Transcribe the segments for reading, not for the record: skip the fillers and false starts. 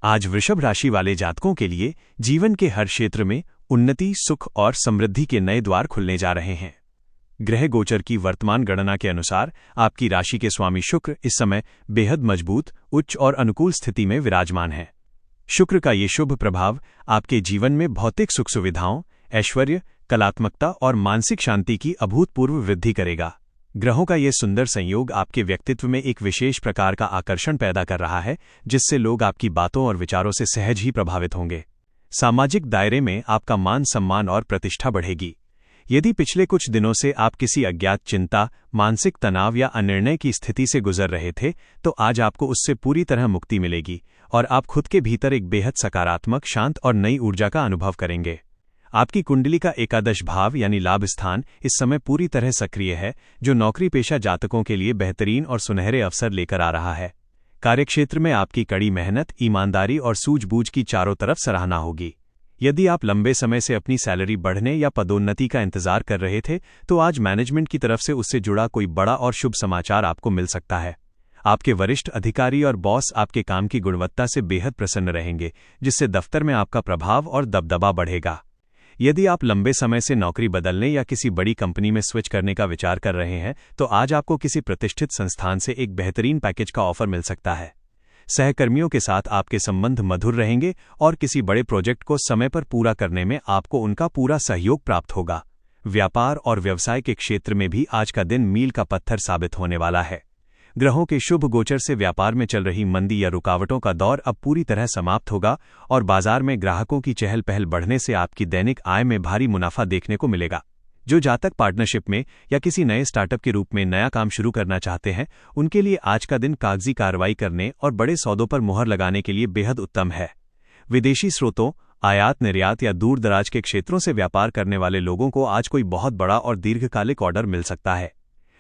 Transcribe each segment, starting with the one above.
आज वृषभ राशि वाले जातकों के लिए जीवन के हर क्षेत्र में उन्नति, सुख और समृद्धि के नए द्वार खुलने जा रहे हैं। ग्रह गोचर की वर्तमान गणना के अनुसार आपकी राशि के स्वामी शुक्र इस समय बेहद मजबूत, उच्च और अनुकूल स्थिति में विराजमान है। शुक्र का ये शुभ प्रभाव आपके जीवन में भौतिक सुख सुविधाओं, ऐश्वर्य, कलात्मकता और मानसिक शांति की अभूतपूर्व वृद्धि करेगा। ग्रहों का ये सुंदर संयोग आपके व्यक्तित्व में एक विशेष प्रकार का आकर्षण पैदा कर रहा है, जिससे लोग आपकी बातों और विचारों से सहज ही प्रभावित होंगे। सामाजिक दायरे में आपका मान सम्मान और प्रतिष्ठा बढ़ेगी। यदि पिछले कुछ दिनों से आप किसी अज्ञात चिंता, मानसिक तनाव या अनिर्णय की स्थिति से गुजर रहे थे, तो आज आपको उससे पूरी तरह मुक्ति मिलेगी और आप खुद के भीतर एक बेहद सकारात्मक, शांत और नई ऊर्जा का अनुभव करेंगे। आपकी कुंडली का एकादश भाव यानी लाभ स्थान इस समय पूरी तरह सक्रिय है, जो नौकरी पेशा जातकों के लिए बेहतरीन और सुनहरे अवसर लेकर आ रहा है। कार्यक्षेत्र में आपकी कड़ी मेहनत, ईमानदारी और सूझबूझ की चारों तरफ सराहना होगी। यदि आप लंबे समय से अपनी सैलरी बढ़ने या पदोन्नति का इंतजार कर रहे थे, तो आज मैनेजमेंट की तरफ से उससे जुड़ा कोई बड़ा और शुभ समाचार आपको मिल सकता है। आपके वरिष्ठ अधिकारी और बॉस आपके काम की गुणवत्ता से बेहद प्रसन्न रहेंगे, जिससे दफ्तर में आपका प्रभाव और दबदबा बढ़ेगा। यदि आप लंबे समय से नौकरी बदलने या किसी बड़ी कंपनी में स्विच करने का विचार कर रहे हैं, तो आज आपको किसी प्रतिष्ठित संस्थान से एक बेहतरीन पैकेज का ऑफर मिल सकता है। सहकर्मियों के साथ आपके संबंध मधुर रहेंगे और किसी बड़े प्रोजेक्ट को समय पर पूरा करने में आपको उनका पूरा सहयोग प्राप्त होगा। व्यापार और व्यवसाय के क्षेत्र में भी आज का दिन मील का पत्थर साबित होने वाला है। ग्रहों के शुभ गोचर से व्यापार में चल रही मंदी या रुकावटों का दौर अब पूरी तरह समाप्त होगा और बाजार में ग्राहकों की चहल पहल बढ़ने से आपकी दैनिक आय में भारी मुनाफा देखने को मिलेगा। जो जातक पार्टनरशिप में या किसी नए स्टार्टअप के रूप में नया काम शुरू करना चाहते हैं, उनके लिए आज का दिन कागजी कार्रवाई करने और बड़े सौदों पर मुहर लगाने के लिए बेहद उत्तम है। विदेशी स्रोतों, आयात निर्यात या दूर दराज के क्षेत्रों से व्यापार करने वाले लोगों को आज कोई बहुत बड़ा और दीर्घकालिक ऑर्डर मिल सकता है।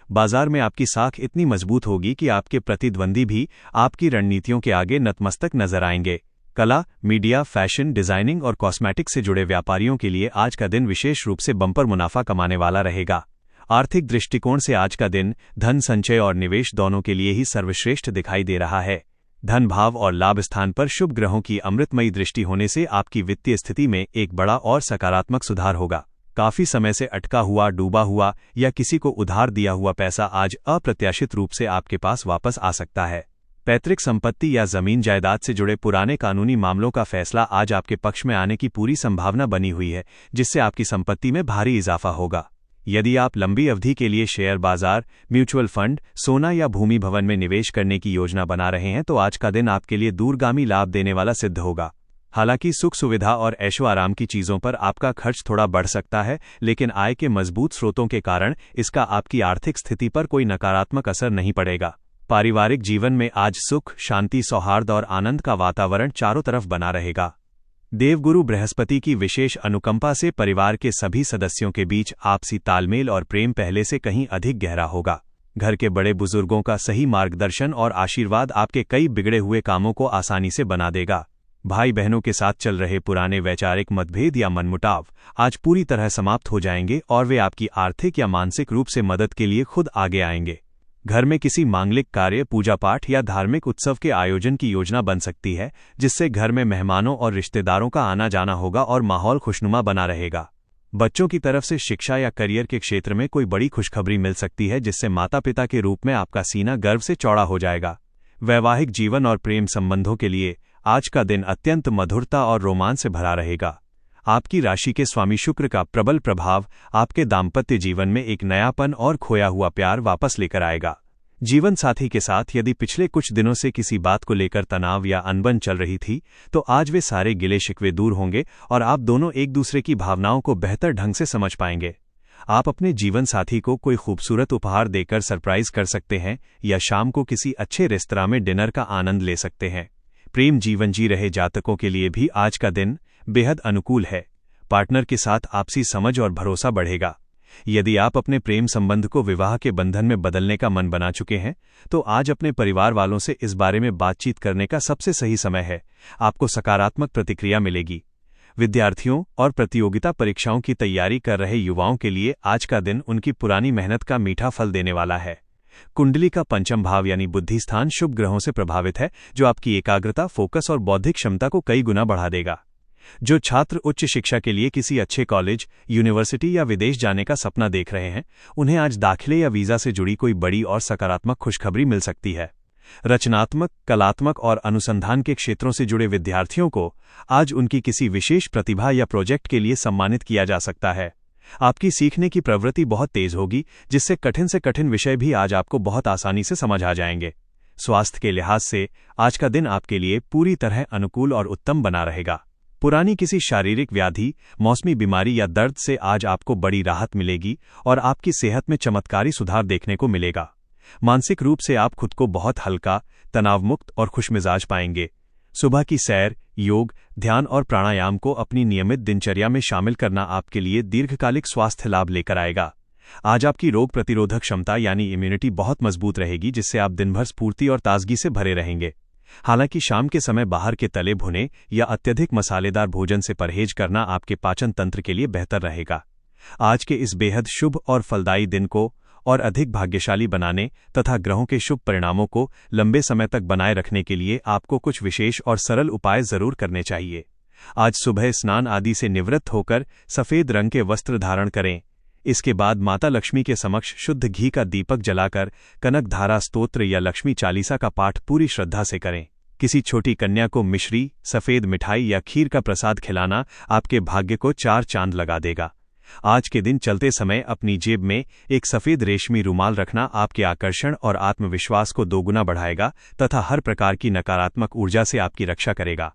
बाजार में आपकी साख इतनी मजबूत होगी कि आपके प्रतिद्वंदी भी आपकी रणनीतियों के आगे नतमस्तक नजर आएंगे। कला, मीडिया, फैशन, डिजाइनिंग और कॉस्मेटिक से जुड़े व्यापारियों के लिए आज का दिन विशेष रूप से बम्पर मुनाफा कमाने वाला रहेगा। आर्थिक दृष्टिकोण से आज का दिन धन संचय और निवेश दोनों के लिए ही सर्वश्रेष्ठ दिखाई दे रहा है। धन भाव और लाभ स्थान पर शुभ ग्रहों की अमृतमयी दृष्टि होने से आपकी वित्तीय स्थिति में एक बड़ा और सकारात्मक सुधार होगा। काफी समय से अटका हुआ, डूबा हुआ या किसी को उधार दिया हुआ पैसा आज अप्रत्याशित रूप से आपके पास वापस आ सकता है। पैतृक संपत्ति या जमीन जायदाद से जुड़े पुराने कानूनी मामलों का फैसला आज आपके पक्ष में आने की पूरी संभावना बनी हुई है, जिससे आपकी संपत्ति में भारी इजाफा होगा। यदि आप लंबी अवधि के लिए शेयर बाजार, म्यूचुअल फंड, सोना या भूमि भवन में निवेश करने की योजना बना रहे हैं, तो आज का दिन आपके लिए दूरगामी लाभ देने वाला सिद्ध होगा। हालांकि सुख सुविधा और ऐशो आराम की चीजों पर आपका खर्च थोड़ा बढ़ सकता है, लेकिन आय के मजबूत स्रोतों के कारण इसका आपकी आर्थिक स्थिति पर कोई नकारात्मक असर नहीं पड़ेगा। पारिवारिक जीवन में आज सुख, शांति, सौहार्द और आनंद का वातावरण चारों तरफ बना रहेगा। देवगुरु बृहस्पति की विशेष अनुकंपा से परिवार के सभी सदस्यों के बीच आपसी तालमेल और प्रेम पहले से कहीं अधिक गहरा होगा। घर के बड़े बुजुर्गों का सही मार्गदर्शन और आशीर्वाद आपके कई बिगड़े हुए कामों को आसानी से बना देगा। भाई बहनों के साथ चल रहे पुराने वैचारिक मतभेद या मनमुटाव आज पूरी तरह समाप्त हो जाएंगे और वे आपकी आर्थिक या मानसिक रूप से मदद के लिए खुद आगे आएंगे। घर में किसी मांगलिक कार्य, पूजा पाठ या धार्मिक उत्सव के आयोजन की योजना बन सकती है, जिससे घर में मेहमानों और रिश्तेदारों का आना जाना होगा और माहौल खुशनुमा बना रहेगा। बच्चों की तरफ से शिक्षा या करियर के क्षेत्र में कोई बड़ी खुशखबरी मिल सकती है, जिससे माता पिता के रूप में आपका सीना गर्व से चौड़ा हो जाएगा। वैवाहिक जीवन और प्रेम संबंधों के लिए आज का दिन अत्यंत मधुरता और रोमांच से भरा रहेगा। आपकी राशि के स्वामी शुक्र का प्रबल प्रभाव आपके दाम्पत्य जीवन में एक नयापन और खोया हुआ प्यार वापस लेकर आएगा। जीवन साथी के साथ यदि पिछले कुछ दिनों से किसी बात को लेकर तनाव या अनबन चल रही थी, तो आज वे सारे गिले शिकवे दूर होंगे और आप दोनों एक दूसरे की भावनाओं को बेहतर ढंग से समझ पाएंगे। आप अपने जीवन साथी को कोई खूबसूरत उपहार देकर सरप्राइज कर सकते हैं या शाम को किसी अच्छे रेस्तरां में डिनर का आनंद ले सकते हैं। प्रेम जीवन जी रहे जातकों के लिए भी आज का दिन बेहद अनुकूल है। पार्टनर के साथ आपसी समझ और भरोसा बढ़ेगा। यदि आप अपने प्रेम संबंध को विवाह के बंधन में बदलने का मन बना चुके हैं, तो आज अपने परिवार वालों से इस बारे में बातचीत करने का सबसे सही समय है। आपको सकारात्मक प्रतिक्रिया मिलेगी। विद्यार्थियों और प्रतियोगिता परीक्षाओं की तैयारी कर रहे युवाओं के लिए आज का दिन उनकी पुरानी मेहनत का मीठा फल देने वाला है। कुंडली का पंचम भाव यानी बुद्धि स्थान शुभ ग्रहों से प्रभावित है, जो आपकी एकाग्रता, फोकस और बौद्धिक क्षमता को कई गुना बढ़ा देगा। जो छात्र उच्च शिक्षा के लिए किसी अच्छे कॉलेज, यूनिवर्सिटी या विदेश जाने का सपना देख रहे हैं, उन्हें आज दाखिले या वीजा से जुड़ी कोई बड़ी और सकारात्मक खुशखबरी मिल सकती है। रचनात्मक, कलात्मक और अनुसंधान के क्षेत्रों से जुड़े विद्यार्थियों को आज उनकी किसी विशेष प्रतिभा या प्रोजेक्ट के लिए सम्मानित किया जा सकता है। आपकी सीखने की प्रवृत्ति बहुत तेज होगी, जिससे कठिन से कठिन विषय भी आज आपको बहुत आसानी से समझ आ जाएंगे। स्वास्थ्य के लिहाज से आज का दिन आपके लिए पूरी तरह अनुकूल और उत्तम बना रहेगा। पुरानी किसी शारीरिक व्याधि, मौसमी बीमारी या दर्द से आज आपको बड़ी राहत मिलेगी और आपकी सेहत में चमत्कारी सुधार देखने को मिलेगा। मानसिक रूप से आप खुद को बहुत हल्का, तनावमुक्त और खुशमिजाज पाएंगे। सुबह की सैर, योग, ध्यान और प्राणायाम को अपनी नियमित दिनचर्या में शामिल करना आपके लिए दीर्घकालिक स्वास्थ्य लाभ लेकर आएगा। आज आपकी रोग प्रतिरोधक क्षमता यानी इम्यूनिटी बहुत मजबूत रहेगी, जिससे आप दिनभर स्फूर्ति और ताजगी से भरे रहेंगे। हालांकि शाम के समय बाहर के तले भुने या अत्यधिक मसालेदार भोजन से परहेज करना आपके पाचन तंत्र के लिए बेहतर रहेगा। आज के इस बेहद शुभ और फलदायी दिन को और अधिक भाग्यशाली बनाने तथा ग्रहों के शुभ परिणामों को लंबे समय तक बनाए रखने के लिए आपको कुछ विशेष और सरल उपाय जरूर करने चाहिए। आज सुबह स्नान आदि से निवृत्त होकर सफेद रंग के वस्त्र धारण करें। इसके बाद माता लक्ष्मी के समक्ष शुद्ध घी का दीपक जलाकर कनक धारा स्तोत्र या लक्ष्मी चालीसा का पाठ पूरी श्रद्धा से करें। किसी छोटी कन्या को मिश्री, सफेद मिठाई या खीर का प्रसाद खिलाना आपके भाग्य को 4 चांद लगा देगा। आज के दिन चलते समय अपनी जेब में एक सफेद रेशमी रुमाल रखना आपके आकर्षण और आत्मविश्वास को दोगुना बढ़ाएगा तथा हर प्रकार की नकारात्मक ऊर्जा से आपकी रक्षा करेगा।